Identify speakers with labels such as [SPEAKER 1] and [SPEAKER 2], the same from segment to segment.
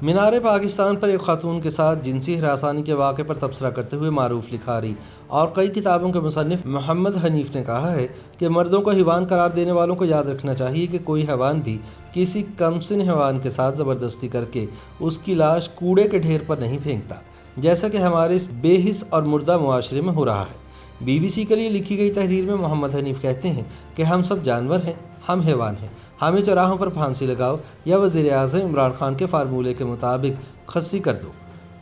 [SPEAKER 1] मीनार पाकिस्तान पर एक खातून के साथ जिनसी हरासानी के वाक़े पर तबसरा करते हुए मारूफ लिखारी और कई किताबों के मुसन्निफ मोहम्मद हनीफ ने कहा है कि मर्दों को हैवान करार देने वालों को याद रखना चाहिए कि कोई हैवान भी किसी कमसिन हैवान के साथ ज़बरदस्ती करके उसकी लाश कूड़े के ढेर पर नहीं फेंकता, जैसा कि हमारे इस बेहिस और मुर्दा मुआशरे में हो रहा है। BBC के लिए लिखी गई तहरीर में मोहम्मद हनीफ कहते हैं कि हम सब जानवर हैं, हम हैवान हैं, हमें चौराहों पर फांसी लगाओ या वज़ीर-ए-आज़म इमरान खान के फार्मूले के मुताबिक खस्सी कर दो।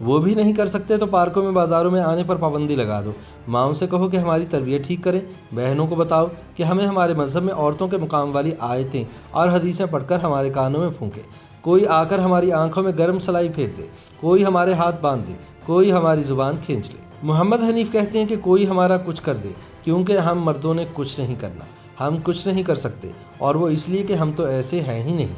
[SPEAKER 1] वो भी नहीं कर सकते तो पार्कों में बाज़ारों में आने पर पाबंदी लगा दो। माँओं से कहो कि हमारी तरबियत ठीक करें। बहनों को बताओ कि हमें हमारे मज़हब में औरतों के मुकाम वाली आयतें और हदीसें पढ़कर हमारे कानों में फूंके। कोई आकर हमारी आंखों में गर्म सलाई फेर दे, कोई हमारे हाथ बांध दे, कोई हमारी ज़ुबान खींच ले। मोहम्मद हनीफ कहते हैं कि कोई हमारा कुछ कर दे, क्योंकि हम मर्दों ने कुछ नहीं करना, हम कुछ नहीं कर सकते, और वो इसलिए कि हम तो ऐसे हैं ही नहीं।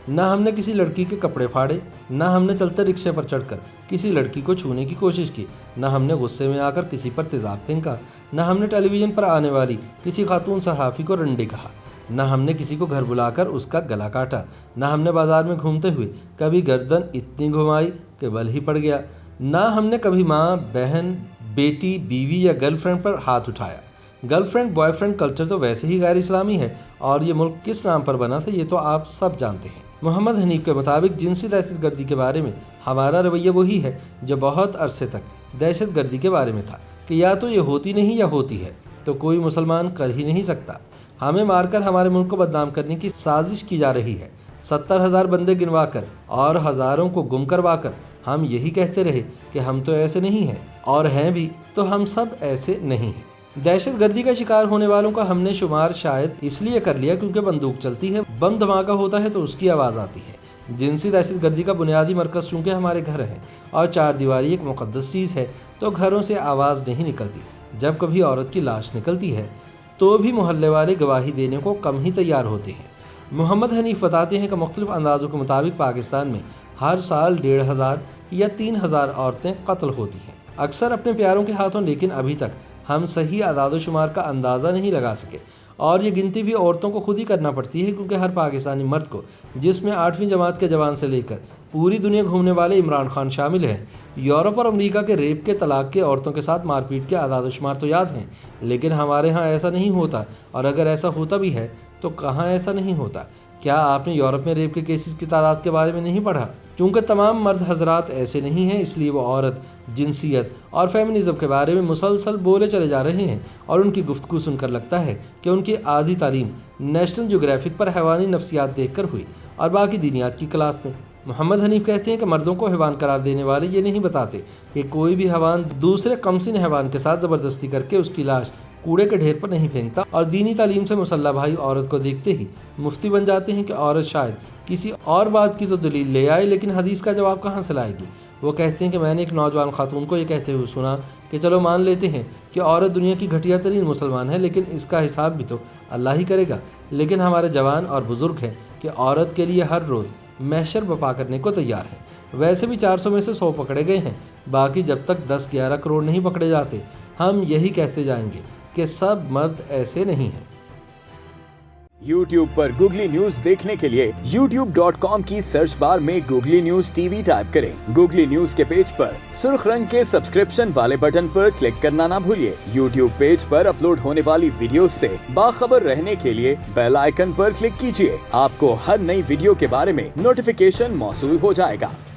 [SPEAKER 1] ना हमने किसी लड़की के कपड़े फाड़े, ना हमने चलते रिक्शे पर चढ़कर किसी लड़की को छूने की कोशिश की, ना हमने गुस्से में आकर किसी पर तेज़ाब फेंका, ना हमने टेलीविज़न पर आने वाली किसी खातून सहाफ़ी को रंडी कहा, ना हमने किसी को घर बुलाकर उसका गला काटा, ना हमने बाज़ार में घूमते हुए कभी गर्दन इतनी घुमाई कि बल ही पड़ गया, ना हमने कभी माँ, बहन, बेटी, बीवी या गर्लफ्रेंड पर हाथ उठाया। गर्लफ्रेंड बॉयफ्रेंड कल्चर तो वैसे ही गैर इस्लामी है, और ये मुल्क किस नाम पर बना था ये तो आप सब जानते हैं। मोहम्मद हनीफ के मुताबिक जिनसी दहशतगर्दी के बारे में हमारा रवैया वही है जो बहुत अरसे तक दहशतगर्दी के बारे में था कि या तो ये होती नहीं या होती है तो कोई मुसलमान कर ही नहीं सकता। हमें मारकर हमारे मुल्क को बदनाम करने की साजिश की जा रही है। 70,000 बंदे गिनवा कर और हज़ारों को गुम करवा कर हम यही कहते रहे कि हम तो ऐसे नहीं हैं, और हैं भी तो हम सब ऐसे नहीं हैं। दहशतगर्दी का शिकार होने वालों का हमने शुमार शायद इसलिए कर लिया क्योंकि बंदूक चलती है, बम धमाका होता है तो उसकी आवाज़ आती है। जिनसी दहशतगर्दी का बुनियादी मरकज़ चूँकि हमारे घर हैं और चार दीवारी एक मुक़द्दस चीज़ है, तो घरों से आवाज़ नहीं निकलती। जब कभी औरत की लाश निकलती है तो भी मोहल्ले वाले गवाही देने को कम ही तैयार होते हैं। मोहम्मद हनीफ बताते हैं कि मुख्तलिफ अंदाज़ों के मुताबिक पाकिस्तान में हर साल 1,500 या 3,000 औरतें कत्ल होती हैं, अक्सर अपने प्यारों के हाथों, लेकिन अभी तक हम सही आदाद शुमार का अंदाज़ा नहीं लगा सके, और ये गिनती भी औरतों को खुद ही करना पड़ती है क्योंकि हर पाकिस्तानी मर्द को, जिसमें 8वीं जमात के जवान से लेकर पूरी दुनिया घूमने वाले इमरान खान शामिल हैं, यूरोप और अमेरिका के रेप के, तलाक के, औरतों के साथ मारपीट के आदाद शुमार तो याद हैं, लेकिन हमारे यहाँ ऐसा नहीं होता, और अगर ऐसा होता भी है तो कहाँ ऐसा नहीं होता। क्या आपने यूरोप में रेप के केसेस की तादाद के बारे में नहीं पढ़ा? चूँकि तमाम मर्द हजरात ऐसे नहीं हैं, इसलिए वो औरत, जिनसियत और फेमिनिज़म के बारे में मुसलसल बोले चले जा रहे हैं, और उनकी गुफ्तगू सुनकर लगता है कि उनकी आधी तालीम नेशनल ज्योग्राफिक पर हैवानी नफ्सियात देखकर हुई और बाकी दीनियात की क्लास में। मोहम्मद हनीफ कहते हैं कि मर्दों को हैवान करार देने वाले ये नहीं बताते कि कोई भी हैवान दूसरे कमसिन हैवान के साथ ज़बरदस्ती करके उसकी लाश कूड़े के ढेर पर नहीं फेंकता, और दीनी तालीम से मुसल्ला भाई औरत को देखते ही मुफ्ती बन जाते हैं कि औरत शायद किसी और बात की तो दलील ले आए, लेकिन हदीस का जवाब कहाँ से लाएगी। वो कहते हैं कि मैंने एक नौजवान खातून को ये कहते हुए सुना कि चलो मान लेते हैं कि औरत दुनिया की घटिया तरीन मुसलमान है, लेकिन इसका हिसाब भी तो अल्लाह ही करेगा। लेकिन हमारे जवान और बुज़ुर्ग हैं कि औरत के लिए हर रोज़ महशर बपा करने को तैयार है। वैसे भी 400 में से 100 पकड़े गए हैं, बाकी जब तक 10-11 करोड़ नहीं पकड़े जाते हम यही कहते जाएंगे कि सब मर्द ऐसे नहीं हैं।
[SPEAKER 2] YouTube पर गूगली न्यूज देखने के लिए youtube.com की सर्च बार में गूगली न्यूज टीवी टाइप करें। गूगली न्यूज के पेज पर सुर्ख रंग के सब्सक्रिप्शन वाले बटन पर क्लिक करना ना भूलिए। YouTube पेज पर अपलोड होने वाली वीडियोस से बाखबर रहने के लिए बेल आइकन पर क्लिक कीजिए। आपको हर नई वीडियो के बारे में नोटिफिकेशन मौसूल हो जाएगा।